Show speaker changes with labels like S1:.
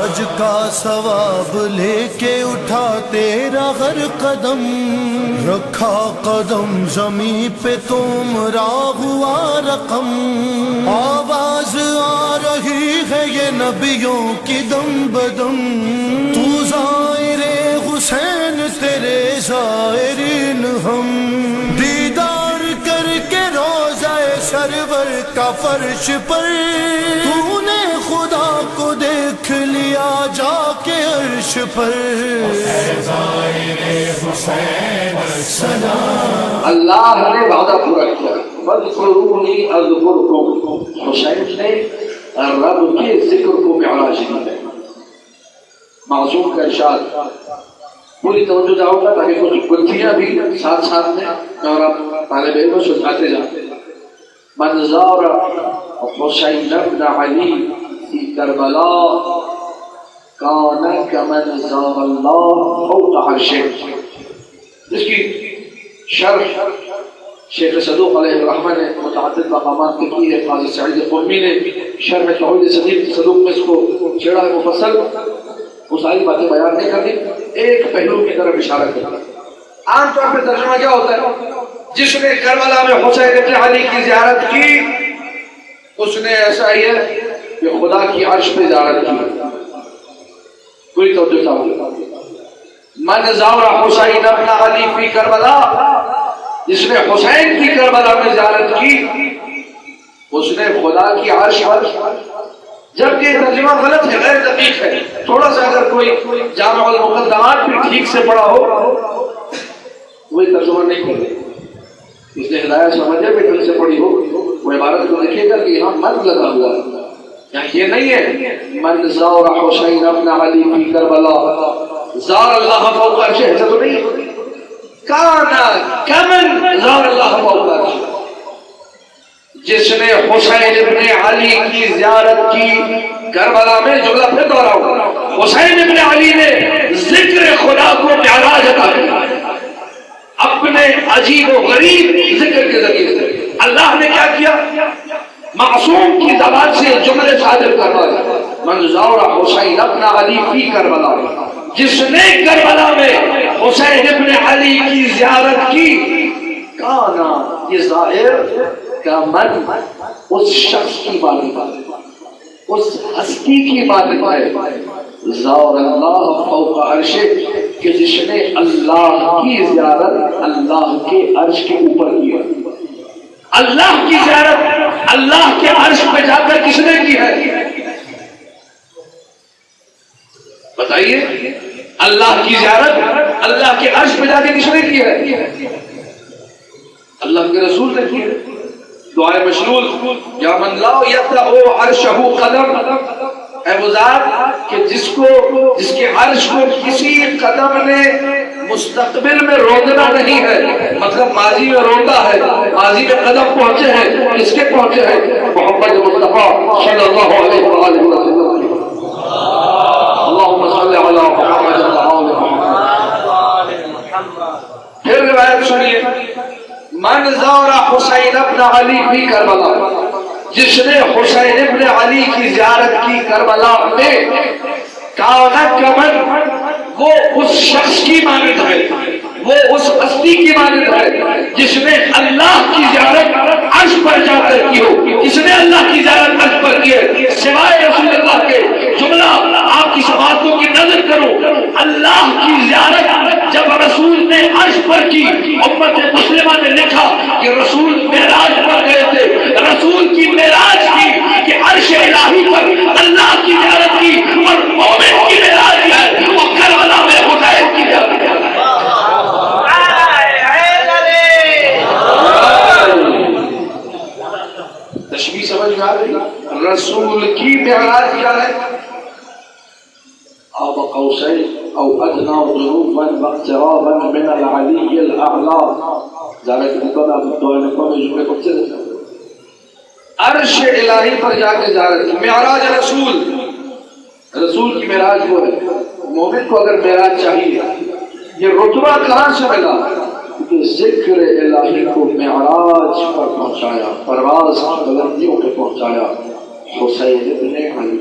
S1: معراج کا ثواب لے کے اٹھا تیرا ہر قدم، رکھا قدم زمین پہ تمہارا ہوا رقم، آواز آ رہی ہے یہ نبیوں کی دم بدم، تو زائر حسین تیرے زائرین ہم، دیدار کر کے روضہ سرور کا فرش پر، تو نے خدا کو دیکھ لیا جا کے عرش پر،
S2: اللہ نے وعدہ پورا کیا، فاذکرونی اذکرکم، حسین نے رب کے ذکر کو معراج دی ہے۔ معصوم کا ارشاد، پوری توجہ جاؤ گا تاکہ کچھ گلتیاں بھی ساتھ ساتھ میں اور آپ طالب علم سلجھاتے جاتے ہیں۔ من زار حسین بن علی فی کربلا کان کمن زار اللہ فوق عرشہ۔ اس کی شرح شیخ صدوق علیہ الرحمہ نے متعدد مقامات کے کی ہے، قاضی سعید قمی نے شرح توحید صدوق میں اس کو چھیڑا ہے مفصل، وہ ساری باتیں بیان نہیں کرنی، ایک پہلو کی طرف اشارہ کرنا۔ عام طور پہ ترجمہ کیا ہوتا ہے؟ جس نے کربلا میں حسین ابن علی کی زیارت کی اس نے ایسا ہی ہے کہ خدا کی عرش پہ زیارت کی۔ کوئی توجہ چاہو، من زار حسین ابن علی فی کربلا، جس نے حسین کی کربلا میں زیارت کی اس نے خدا کی عرش پر، جبکہ یہ ترجمہ غلط ہے، غیر دقیق ہے۔ تھوڑا سا اگر کوئی جامع المقدمات بھی ٹھیک سے پڑھا ہو وہی ترجمہ نہیں کرے، اس نے ہدایت سمجھے بھی ٹھیک سے پڑھی ہو، وہ عبارت کو دیکھے گا کہ یہاں من لگا ہوا ہے، یہاں یہ نہیں ہے من زار حسین ابن علی فی کربلا زار اللہ فوق عرشہ، ایسا تو نہیں ہے۔ کانا کمن زار اللہ فوق عرشہ، جس نے حسین ابن علی کی زیارت کی کربلا میں، جملہ پھر دوہراؤ، حسین ابن علی نے ذکر خدا کو معراج عطا کیا اپنے عجیب و غریب ذکر کے ذریعے سے۔ اللہ نے کیا کیا؟ معصوم کی زبان سے جملے صادر کروایا، من زار حسین ابن علی فی کربلا، جس نے کربلا میں حسین ابن علی کی زیارت کی، کانا، یہ ظاہر کا من اس شخص کی مانند، اس ہستی کی مانند ہے، زار اللہ فوق عرشہ، کہ جس نے اللہ کی زیارت اللہ کے عرش کے اوپر کی ہے۔ اللہ کی زیارت اللہ کے عرش پہ جا کر کس نے کی ہے؟ بتائیے، اللہ کی زیارت اللہ کے عرش پہ جا کے کس نے کی ہے؟ اللہ کے رسول نے کی ہے۔ دعائے مشلول، یا من لا یطأ عرشہ قدم، اے وہ ذات کہ جس کے عرش کو کسی قدم نے مستقبل میں روندنا نہیں ہے، مطلب ماضی میں روندا ہے، ماضی میں قدم پہنچے ہیں، کس کے پہنچے ہیں؟ محمد مصطفیٰ صلی اللہ علیہ وآلہ وسلم۔ اللہم صلی علی محمد وآل محمد۔ پھر روایت سنیے، من زار حسین ابن علی فی کربلا، جس نے حسین ابن علی کی زیارت کی کربلا میں، کانا کمن، وہ اس شخص کی مانند ہے، وہ اس ہستی کی مانند ہے جس نے اللہ کی زیارت عرش پر جا کر کی ہو۔ کس نے اللہ کی زیارت عرش پر کی ہے سوائے رسول اللہ کے؟ جملہ آپ کی باتوں کی نظر کرو، اللہ کی زیارت جب رسول نے عرش پر کی، امت مسلمہ نے لکھا کہ رسول معراج پر گئے تھے، رسول کی معراج کی کہ عرش الہی پر اللہ کی زیارت کی، اور مومن کی معراج ہے وہ کربلا میں حسین کی زیارت کی۔ تشبیہ سمجھ میں آ گئی؟ رسول کی معراج کیا ہے؟ قاب قوسین او ادنی جنوبا واقترابا من العلی الاعلی۔ ذرا کہ بتا دعا میں کوئی جملے کو سے عرش الہی پر جا کے زیارت کی۔ معراج رسول کی معراج وہ ہے۔ مومن کو اگر معراج چاہیے، یہ رتبہ کہاں سے ملا؟ کہ ذکر الہی کو معراج پر پہنچایا، پرواز کی بلندیوں پہ پہنچایا حسین ابن علی